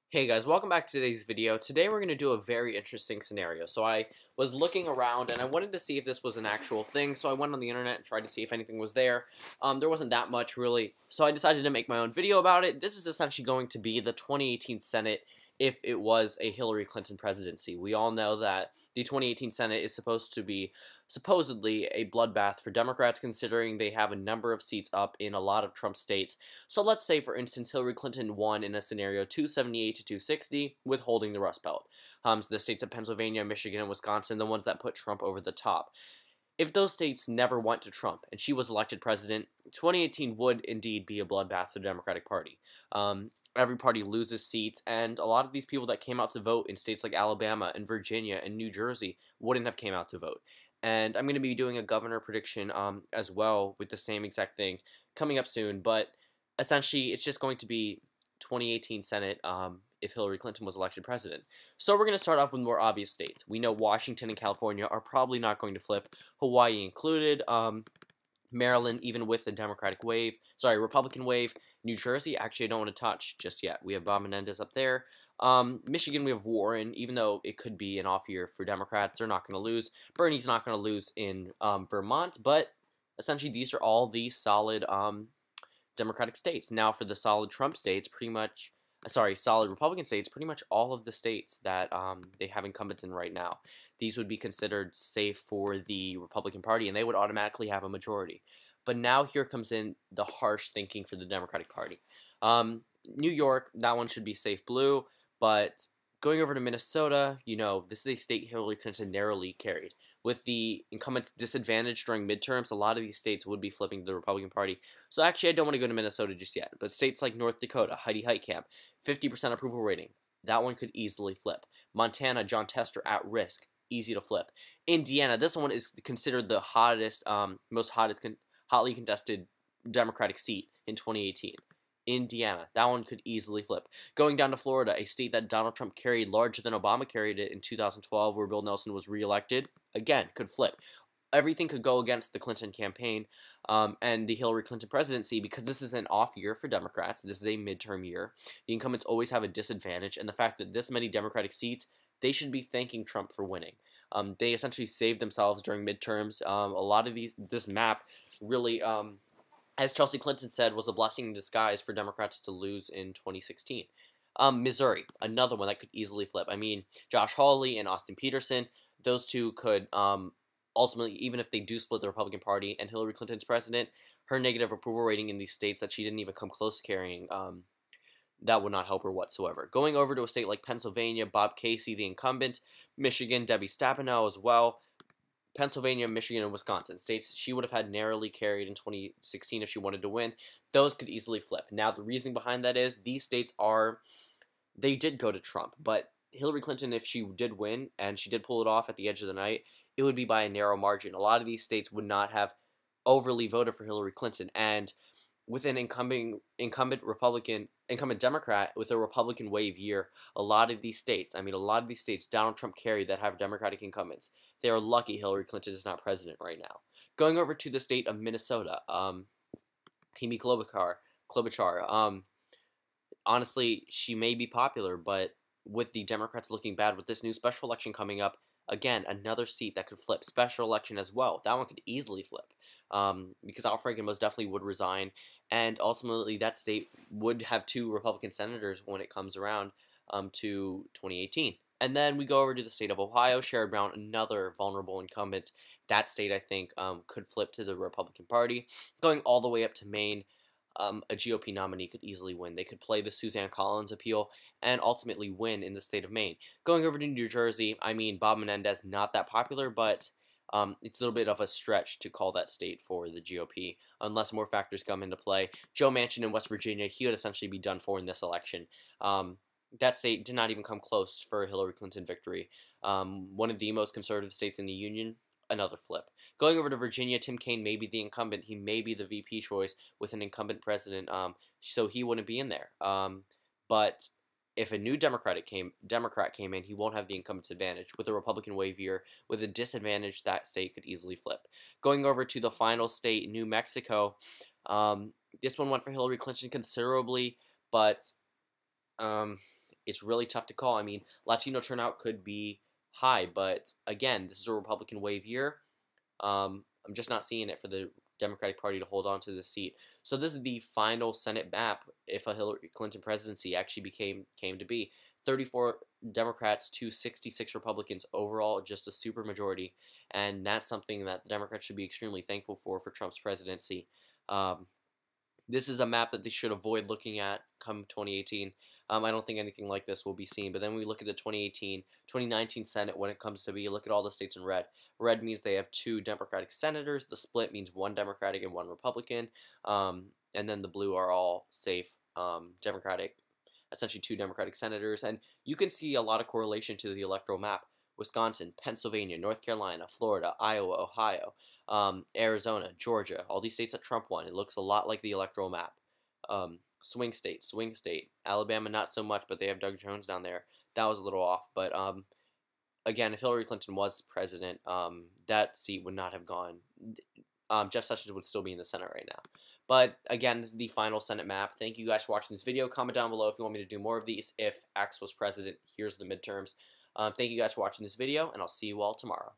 Hey guys, welcome back to today's video. Today we're going to do a very interesting scenario. So I was looking around and I wanted to see if this was an actual thing, so I went on the internet and tried to see if anything was there. There wasn't that much really, so I decided to make my own video about it. This is essentially going to be the 2018 Senate if it was a Hillary Clinton presidency. We all know that the 2018 Senate is supposed to be supposedly a bloodbath for Democrats, considering they have a number of seats up in a lot of Trump states. So let's say, for instance, Hillary Clinton won in a scenario 278 to 260, withholding the Rust Belt. So the states of Pennsylvania, Michigan, and Wisconsin, the ones that put Trump over the top. If those states never went to Trump and she was elected president, 2018 would indeed be a bloodbath for the Democratic Party. Every party loses seats, and a lot of these people that came out to vote in states like Alabama and Virginia and New Jersey wouldn't have came out to vote. And I'm going to be doing a governor prediction as well with the same exact thing coming up soon, but essentially it's just going to be 2018 Senate if Hillary Clinton was elected president. So we're going to start off with more obvious states. We know Washington and California are probably not going to flip, Hawaii included, Maryland, even with the Republican wave. New Jersey, actually, I don't want to touch just yet. We have Bob Menendez up there. Michigan, we have Warren. Even though it could be an off year for Democrats, they're not going to lose. Bernie's not going to lose in Vermont, but essentially these are all the solid Democratic states. Now for the solid Trump states, solid Republican states, pretty much all of the states that they have incumbents in right now. These would be considered safe for the Republican Party, and they would automatically have a majority. But now here comes in the harsh thinking for the Democratic Party. New York, that one should be safe blue, but going over to Minnesota, this is a state Hillary Clinton narrowly carried. With the incumbents disadvantaged during midterms, a lot of these states would be flipping to the Republican Party. So actually, I don't want to go to Minnesota just yet. But states like North Dakota, Heidi Heitkamp, 50% approval rating. That one could easily flip. Montana, John Tester at risk. Easy to flip. Indiana, this one is considered the hotly contested Democratic seat in 2018. Indiana, that one could easily flip. Going down to Florida, a state that Donald Trump carried larger than Obama carried it in 2012, where Bill Nelson was reelected, again, could flip. Everything could go against the Clinton campaign and the Hillary Clinton presidency, because this is an off year for Democrats. This is a midterm year. The incumbents always have a disadvantage, and the fact that this many Democratic seats, they should be thanking Trump for winning. They essentially saved themselves during midterms. A lot of this map really, as Chelsea Clinton said, was a blessing in disguise for Democrats to lose in 2016. Missouri, another one that could easily flip. I mean, Josh Hawley and Austin Peterson, those two could ultimately, even if they do split the Republican Party and Hillary Clinton's president, her negative approval rating in these states that she didn't even come close to carrying, that would not help her whatsoever. Going over to a state like Pennsylvania, Bob Casey, the incumbent, Michigan, Debbie Stabenow as well, Pennsylvania, Michigan, and Wisconsin, states she would have had narrowly carried in 2016 if she wanted to win. Those could easily flip. Now, the reasoning behind that is these states they did go to Trump, but Hillary Clinton, if she did win, and she did pull it off at the edge of the night, it would be by a narrow margin. A lot of these states would not have overly voted for Hillary Clinton, and with an incumbent Democrat with a Republican wave year, a lot of these states, Donald Trump carried that have Democratic incumbents. They are lucky Hillary Clinton is not president right now. Going over to the state of Minnesota, Amy Klobuchar, honestly, she may be popular, but with the Democrats looking bad with this new special election coming up, again, another seat that could flip. Special election as well. That one could easily flip. Because Al Franken most definitely would resign, and ultimately that state would have two Republican senators when it comes around to 2018. And then we go over to the state of Ohio. Sherrod Brown, another vulnerable incumbent. That state, I think, could flip to the Republican Party. Going all the way up to Maine, a GOP nominee could easily win. They could play the Suzanne Collins appeal and ultimately win in the state of Maine. Going over to New Jersey, Bob Menendez, not that popular, but it's a little bit of a stretch to call that state for the GOP unless more factors come into play. Joe Manchin in West Virginia, he would essentially be done for in this election. That state did not even come close for a Hillary Clinton victory. One of the most conservative states in the union, another flip. Going over to Virginia, Tim Kaine may be the incumbent. He may be the VP choice with an incumbent president, so he wouldn't be in there. But if a new Democrat came in, he won't have the incumbent's advantage. With a Republican wave year, with a disadvantage, that state could easily flip. Going over to the final state, New Mexico, this one went for Hillary Clinton considerably, but it's really tough to call. I mean, Latino turnout could be high, but again, this is a Republican wave year. I'm just not seeing it for the Democratic Party to hold on to the seat. So this is the final Senate map if a Hillary Clinton presidency actually came to be. 34 Democrats to 66 Republicans overall, just a super majority, and that's something that the Democrats should be extremely thankful for Trump's presidency. This is a map that they should avoid looking at come 2018. I don't think anything like this will be seen. But then we look at the 2019 Senate when it comes to be, look at all the states in red. Red means they have 2 Democratic senators. The split means 1 Democratic and 1 Republican. And then the blue are all safe Democratic, essentially 2 Democratic senators. And you can see a lot of correlation to the electoral map. Wisconsin, Pennsylvania, North Carolina, Florida, Iowa, Ohio, Arizona, Georgia, all these states that Trump won. It looks a lot like the electoral map. Swing state, Alabama not so much, but they have Doug Jones down there. That was a little off, but again, if Hillary Clinton was president, that seat would not have gone. Jeff Sessions would still be in the Senate right now. But again, this is the final Senate map. Thank you guys for watching this video. Comment down below if you want me to do more of these. If Axe was president, here's the midterms. Thank you guys for watching this video, and I'll see you all tomorrow.